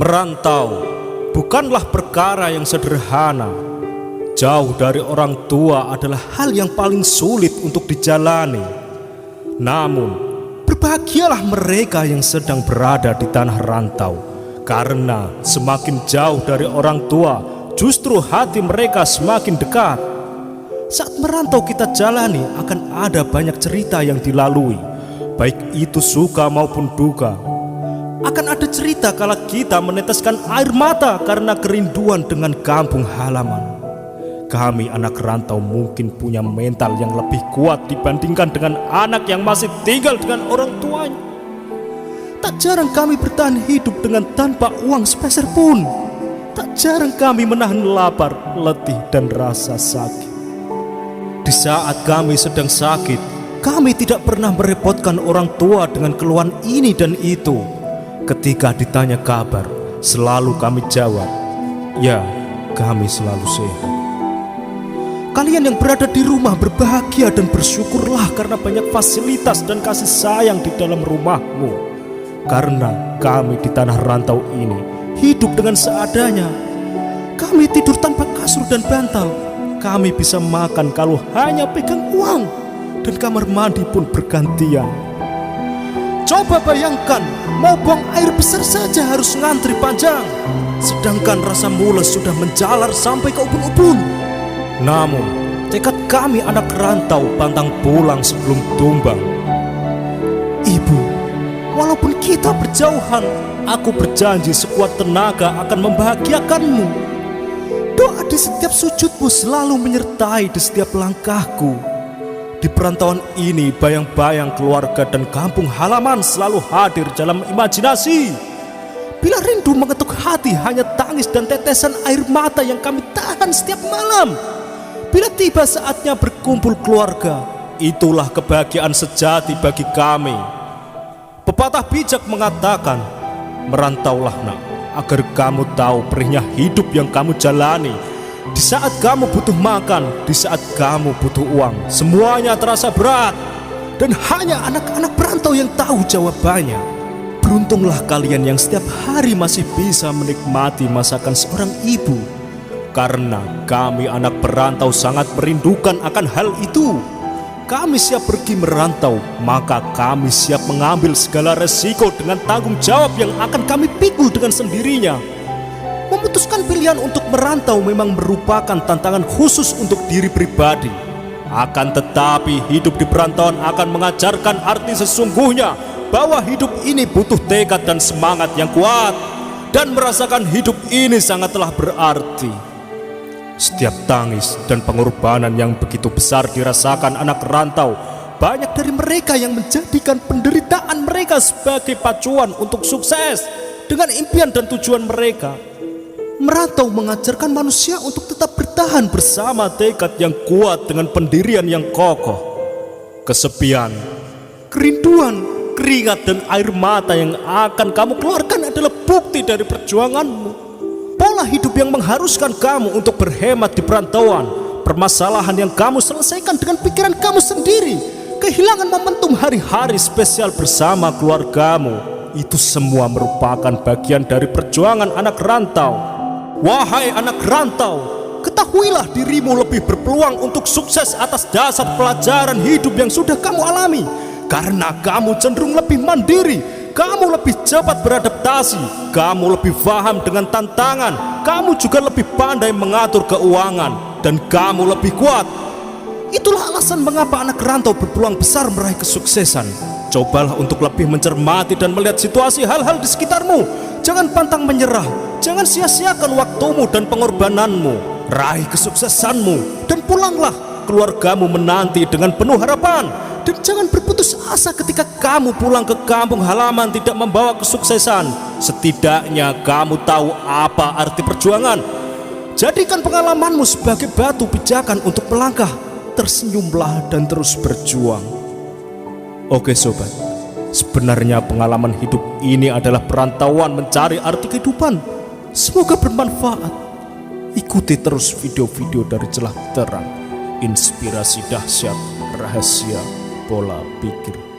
Merantau bukanlah perkara yang sederhana. Jauh dari orang tua adalah hal yang paling sulit untuk dijalani. Namun, berbahagialah mereka yang sedang berada di tanah rantau, karena semakin jauh dari orang tua, justru hati mereka semakin dekat. Saat merantau kita jalani akan ada banyak cerita yang dilalui, baik itu suka maupun duka. Akan ada cerita kala kita meneteskan air mata karena kerinduan dengan kampung halaman. Kami anak rantau mungkin punya mental yang lebih kuat dibandingkan dengan anak yang masih tinggal dengan orang tuanya. Tak jarang kami bertahan hidup dengan tanpa uang sepeser pun. Tak jarang kami menahan lapar, letih, dan rasa sakit. Di saat kami sedang sakit, kami tidak pernah merepotkan orang tua dengan keluhan ini dan itu. Ketika ditanya kabar, selalu kami jawab, ya, kami selalu sehat. Kalian yang berada di rumah berbahagia dan bersyukurlah karena banyak fasilitas dan kasih sayang di dalam rumahmu. Karena kami di tanah rantau ini hidup dengan seadanya. Kami tidur tanpa kasur dan bantal. Kami bisa makan kalau hanya pegang uang, dan kamar mandi pun bergantian. Coba bayangkan, mau buang air besar saja harus ngantri panjang, sedangkan rasa mules sudah menjalar sampai ke ubun-ubun. Namun, tekad kami anak rantau pantang pulang sebelum tumbang. Ibu, walaupun kita berjauhan, aku berjanji sekuat tenaga akan membahagiakanmu. Doa di setiap sujudmu selalu menyertai di setiap langkahku. Di perantauan ini, bayang-bayang keluarga dan kampung halaman selalu hadir dalam imajinasi. Bila rindu mengetuk hati, hanya tangis dan tetesan air mata yang kami tahan setiap malam. Bila tiba saatnya berkumpul keluarga, itulah kebahagiaan sejati bagi kami. Pepatah bijak mengatakan, merantaulah nak, agar kamu tahu perihnya hidup yang kamu jalani. Di saat kamu butuh makan, di saat kamu butuh uang, semuanya terasa berat. Dan hanya anak-anak perantau yang tahu jawabannya. Beruntunglah kalian yang setiap hari masih bisa menikmati masakan seorang ibu. Karena kami anak perantau sangat merindukan akan hal itu. Kami siap pergi merantau, maka kami siap mengambil segala resiko dengan tanggung jawab yang akan kami pikul dengan sendirinya. Memutuskan pilihan untuk merantau memang merupakan tantangan khusus untuk diri pribadi. Akan tetapi hidup di perantauan akan mengajarkan arti sesungguhnya bahwa hidup ini butuh tekad dan semangat yang kuat. Dan merasakan hidup ini sangatlah berarti. Setiap tangis dan pengorbanan yang begitu besar dirasakan anak rantau, banyak dari mereka yang menjadikan penderitaan mereka sebagai pacuan untuk sukses dengan impian dan tujuan mereka. Merantau mengajarkan manusia untuk tetap bertahan bersama tekad yang kuat dengan pendirian yang kokoh. Kesepian, kerinduan, keringat dan air mata yang akan kamu keluarkan adalah bukti dari perjuanganmu. Pola hidup yang mengharuskan kamu untuk berhemat di perantauan, permasalahan yang kamu selesaikan dengan pikiran kamu sendiri, kehilangan momentum hari-hari spesial bersama keluargamu, itu semua merupakan bagian dari perjuangan anak rantau. Wahai anak rantau, ketahuilah dirimu lebih berpeluang untuk sukses atas dasar pelajaran hidup yang sudah kamu alami. Karena kamu cenderung lebih mandiri, kamu lebih cepat beradaptasi, kamu lebih paham dengan tantangan, kamu juga lebih pandai mengatur keuangan, dan kamu lebih kuat. Itulah alasan mengapa anak rantau berpeluang besar meraih kesuksesan. Cobalah untuk lebih mencermati dan melihat situasi hal-hal di sekitarmu. Jangan pantang menyerah, jangan sia-siakan waktumu dan pengorbananmu. Raih kesuksesanmu dan pulanglah, keluargamu menanti dengan penuh harapan. Dan jangan berputus asa ketika kamu pulang ke kampung halaman tidak membawa kesuksesan. Setidaknya kamu tahu apa arti perjuangan. Jadikan pengalamanmu sebagai batu pijakan untuk melangkah. Tersenyumlah dan terus berjuang. Oke sobat, sebenarnya pengalaman hidup ini adalah perantauan mencari arti kehidupan. Semoga bermanfaat. Ikuti terus video-video dari Celah Terang, inspirasi dahsyat, rahasia, pola pikir.